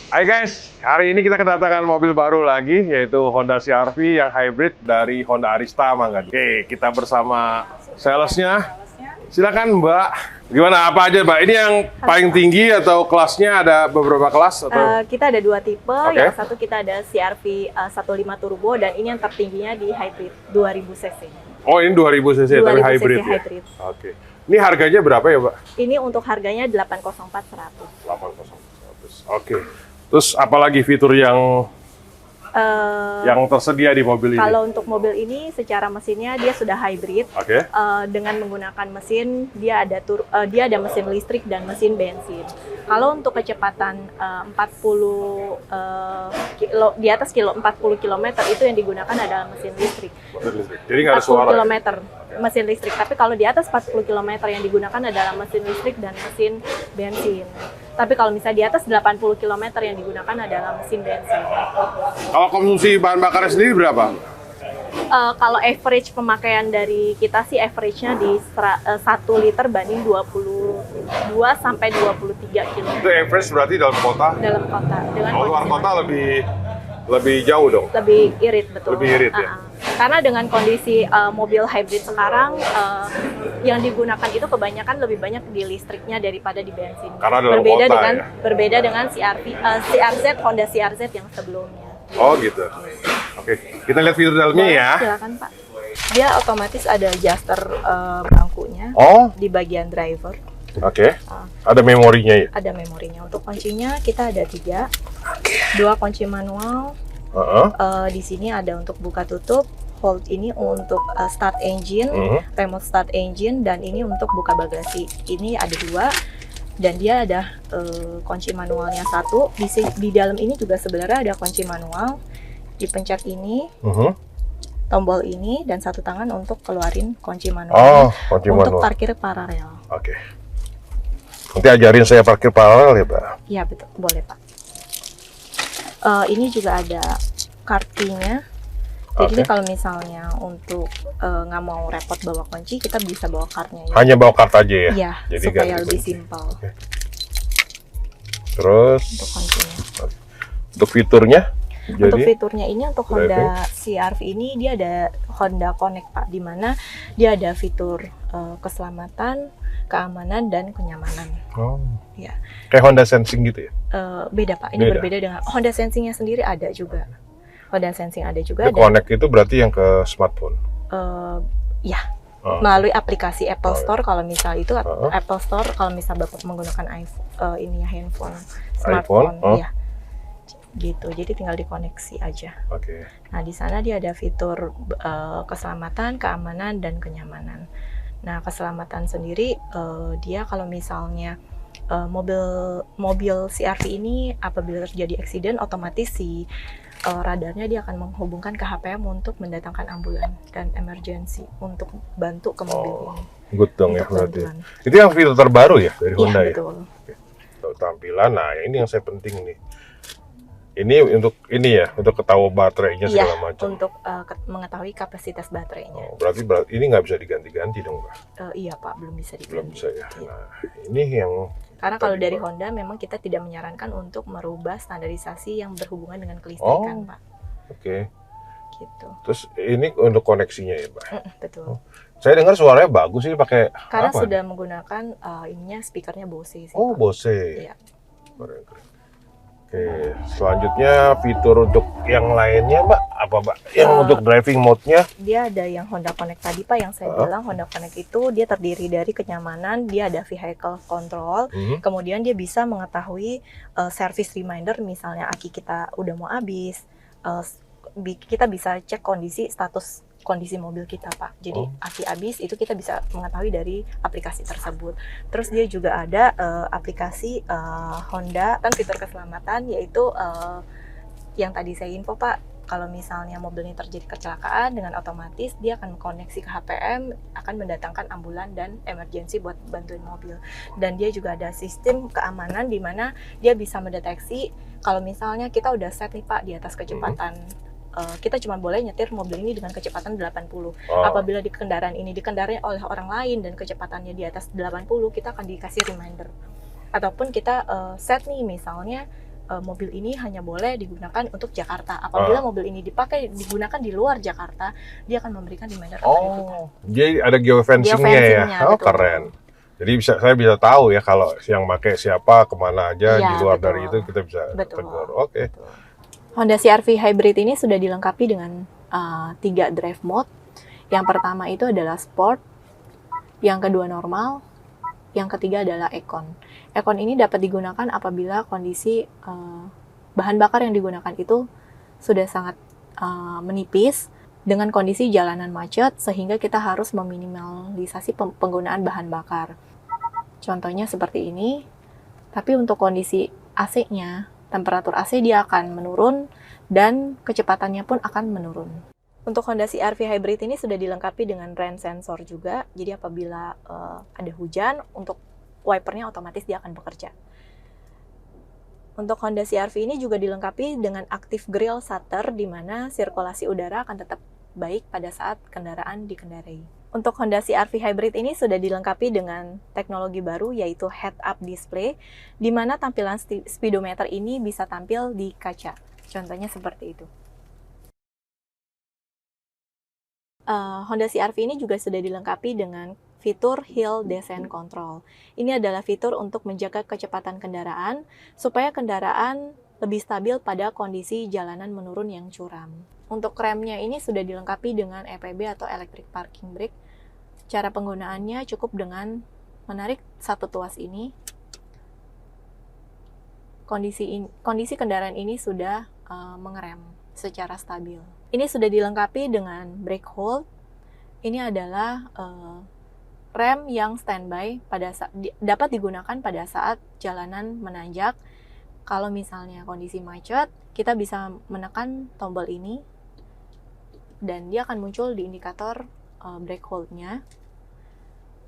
Hai guys, hari ini kita kedatangan mobil baru lagi, yaitu Honda CR-V yang hybrid dari Honda Arista Mangga. Oke, kita bersama salesnya. Silakan Mbak, gimana apa aja Mbak? Ini yang paling tinggi atau kelasnya ada beberapa kelas? Atau? Kita ada dua tipe, Oke. yang satu kita ada CR-V 15 Turbo dan ini yang tertingginya di hybrid 2000 cc. Oh ini 2000 cc, tapi 2000 hybrid cc ya? hybrid. Oke. Ini harganya berapa ya Mbak? Ini untuk harganya 804.100. 800. Oke. Terus apalagi fitur yang tersedia di mobil ini? Kalau untuk mobil ini secara mesinnya dia sudah hybrid. Oke. Dengan menggunakan mesin dia ada mesin listrik dan mesin bensin. Kalau untuk kecepatan 40 km itu yang digunakan adalah mesin listrik. Mesin listrik. Jadi nggak ada 40 suara. km mesin listrik. Tapi kalau di atas 40 km yang digunakan adalah mesin listrik dan mesin bensin. Tapi kalau misalnya di atas 80 km yang digunakan adalah mesin bensin. Kalau konsumsi bahan bakarnya sendiri berapa? Kalau average pemakaian dari kita sih average-nya di 1 liter banding 22 sampai 23 km Itu average berarti dalam kota? dalam kota. Dengan Kalau luar kondisi kota lebih jauh dong? lebih irit, betul. Lebih irit, ya? Karena dengan kondisi mobil hybrid sekarang yang digunakan itu kebanyakan lebih banyak di listriknya daripada di bensin. Karena dalam kota, ya? Berbeda dengan CRZ Honda CRZ yang sebelumnya. Oh gitu. Oke, kita lihat fitur dalamnya ya. Silakan Pak. Dia otomatis ada adjuster bangkunya Oh, di bagian driver. oke. Ada memorinya ya? Ada memorinya. Untuk kuncinya kita ada 3, 2 kunci manual. Heeh. Di sini ada untuk buka tutup, hold ini untuk start engine, remote start engine, dan ini untuk buka bagasi. Ini ada 2, dan dia ada kunci manualnya 1. Di dalam ini juga sebenarnya ada kunci manual. Dipencet ini, tombol ini, dan satu tangan untuk keluarin kunci manual. Oh, kunci untuk manual. parkir paralel. Oke. Nanti ajarin saya parkir paralel ya, Mbak? Iya betul, boleh Pak. Ini juga ada kartunya. Jadi Oke. kalau misalnya untuk nggak mau repot bawa kunci, kita bisa bawa kartunya. Hanya bawa kartu aja ya? Iya, Jadi supaya ganti lebih kunci. simpel Terus, untuk kuncinya. untuk fiturnya? Untuk Jadi, fiturnya ini untuk Honda CR-V ini dia ada Honda Connect Pak, di mana dia ada fitur keselamatan, keamanan, dan kenyamanan. oh, Ya, kayak Honda Sensing gitu ya? beda Pak. Ini Beda. berbeda dengan Honda Sensing-nya sendiri ada juga. Honda Sensing ada juga. Itu Connect itu berarti yang ke smartphone? Ya, Oh. melalui aplikasi Apple Oh, Store. Kalau misal itu Oh. Apple Store, kalau misal Bapak menggunakan iPhone, ini ya, handphone, iPhone, smartphone, oh. ya, gitu. Jadi tinggal dikoneksi aja. Oke. Nah, di sana dia ada fitur keselamatan, keamanan, dan kenyamanan. Nah, keselamatan sendiri dia kalau misalnya mobil CR-V ini apabila terjadi accident, otomatis si radarnya dia akan menghubungkan ke HPM untuk mendatangkan ambulan dan emergency untuk bantu ke mobil ini. Good dong ya Untuk berarti. bantuan. Itu yang fitur terbaru ya dari Iya, Honda ya? betul. Untuk tampilan, nah ini yang saya penting nih. Ini untuk ini ya, untuk ketahui baterainya Iya, segala macam. untuk mengetahui kapasitas baterainya. Oh, berarti ini nggak bisa diganti-ganti dong, Mbak? Iya Pak, belum bisa Belum diganti. bisa ya. Iya. Nah, ini yang Karena tadi, kalau dari Pak. Honda memang kita tidak menyarankan untuk merubah standarisasi yang berhubungan dengan kelistrikan, Pak. Oke. Gitu. Terus ini untuk koneksinya ya, Mbak? Betul. Saya dengar suaranya bagus ini pakai Karena apa? sudah menggunakan ininya speakernya Bose sih, Oh, Pak. Bose. Iya. Keren, keren. Oke, selanjutnya fitur untuk yang lainnya, Mbak, apa, Mbak? Yang untuk driving mode-nya? Dia ada yang Honda Connect tadi, Pak, yang saya bilang Honda Connect itu dia terdiri dari kenyamanan, dia ada vehicle control, kemudian dia bisa mengetahui service reminder, misalnya aki kita udah mau habis, kita bisa cek status kondisi mobil kita, Pak. Jadi aki habis itu kita bisa mengetahui dari aplikasi tersebut. Terus dia juga ada aplikasi Honda kan fitur keselamatan, yaitu yang tadi saya info, Pak. Kalau misalnya mobil ini terjadi kecelakaan, dengan otomatis dia akan koneksi ke HPM, akan mendatangkan ambulan dan emergency buat bantuin mobil. Dan dia juga ada sistem keamanan di mana dia bisa mendeteksi kalau misalnya kita udah set nih, Pak, di atas kecepatan kita cuma boleh nyetir mobil ini dengan kecepatan 80. Apabila di kendaraan ini dikendarai oleh orang lain dan kecepatannya di atas 80, kita akan dikasih reminder. Ataupun kita set nih misalnya mobil ini hanya boleh digunakan untuk Jakarta. Apabila mobil ini digunakan di luar Jakarta, dia akan memberikan reminder kepada kita. Jadi ada geofencingnya ya? Geofencingnya, Oh, betul. keren. Jadi saya bisa tahu ya kalau yang pakai siapa, kemana aja, Iya, di luar betul. dari itu kita bisa Betul. tegur. Oke. Betul. Honda CR-V Hybrid ini sudah dilengkapi dengan 3 drive mode. Yang pertama itu adalah Sport, yang kedua normal, yang ketiga adalah Econ. Econ ini dapat digunakan apabila kondisi bahan bakar yang digunakan itu sudah sangat menipis dengan kondisi jalanan macet sehingga kita harus meminimalisasi penggunaan bahan bakar. Contohnya seperti ini. Tapi untuk kondisi AC-nya, temperatur AC dia akan menurun dan kecepatannya pun akan menurun. Untuk Honda CR-V Hybrid ini sudah dilengkapi dengan rain sensor juga. Jadi apabila ada hujan, untuk wipernya otomatis dia akan bekerja. Untuk Honda CR-V ini juga dilengkapi dengan active grille shutter, di mana sirkulasi udara akan tetap baik pada saat kendaraan dikendarai. Untuk Honda CR-V Hybrid ini sudah dilengkapi dengan teknologi baru, yaitu head-up display, di mana tampilan speedometer ini bisa tampil di kaca. Contohnya seperti itu. Honda CR-V ini juga sudah dilengkapi dengan fitur Hill Descent Control. Ini adalah fitur untuk menjaga kecepatan kendaraan supaya kendaraan lebih stabil pada kondisi jalanan menurun yang curam. Untuk remnya ini sudah dilengkapi dengan EPB atau Electric Parking Brake. Cara penggunaannya cukup dengan menarik satu tuas ini. Kondisi kendaraan ini sudah mengerem secara stabil. Ini sudah dilengkapi dengan brake hold. Ini adalah rem yang standby dapat digunakan pada saat jalanan menanjak. Kalau misalnya kondisi macet, kita bisa menekan tombol ini dan dia akan muncul di indikator brake hold-nya.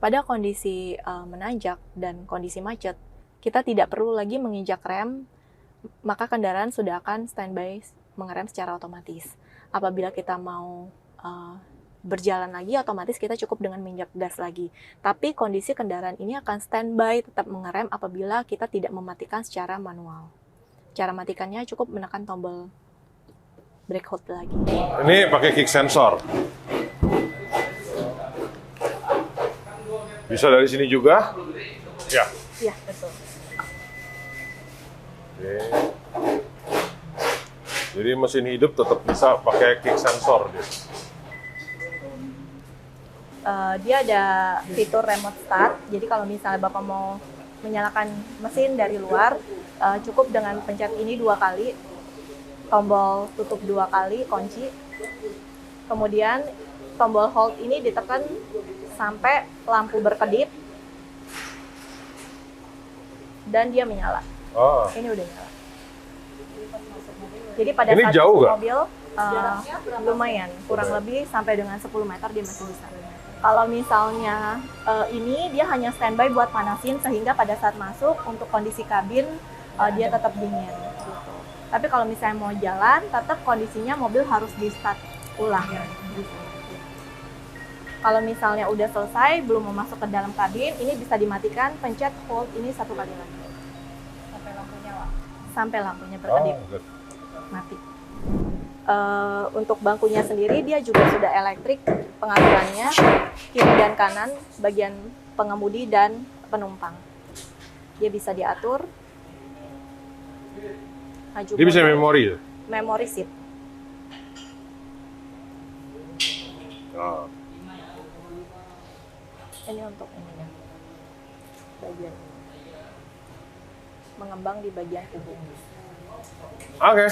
Pada kondisi menanjak dan kondisi macet, kita tidak perlu lagi menginjak rem, maka kendaraan sudah akan standby mengerem secara otomatis. Apabila kita mau berjalan lagi, otomatis kita cukup dengan menginjak gas lagi. Tapi kondisi kendaraan ini akan standby tetap mengerem apabila kita tidak mematikan secara manual. Cara matikannya cukup menekan tombol brake hold lagi. Ini pakai kick sensor. Bisa dari sini juga? Ya. Iya, betul. Oke. Jadi mesin hidup tetap bisa pakai kick sensor dia. Dia ada fitur remote start. Jadi kalau misalnya Bapak mau menyalakan mesin dari luar, cukup dengan pencet ini 2 kali, tombol tutup 2 kali, kunci. Kemudian tombol hold ini ditekan sampai lampu berkedip dan dia menyala. Oh. Ini udah nyala. Jadi pada Ini saat jauh masuk nggak? mobil lumayan, kurang lebih sampai dengan 10 meter dia masih bisa. Kalau misalnya ini dia hanya standby buat panasin sehingga pada saat masuk untuk kondisi kabin dia tetap dingin gitu. Tapi kalau misalnya mau jalan, tetap kondisinya mobil harus di start ulang gitu. Kalau misalnya udah selesai, belum mau masuk ke dalam kabin, ini bisa dimatikan, pencet hold ini 1 kali lagi. Sampai lampunya nyala. Sampai lampunya berkedip. Good. Mati. Untuk bangkunya sendiri dia juga sudah elektrik pengaturannya, kiri dan kanan, bagian pengemudi dan penumpang. Dia bisa diatur. Maju Dia bisa mundur. memori ya? Memory seat. Oh. Ini untuk ininya. Bagian mengembang di bagian punggung. Oke.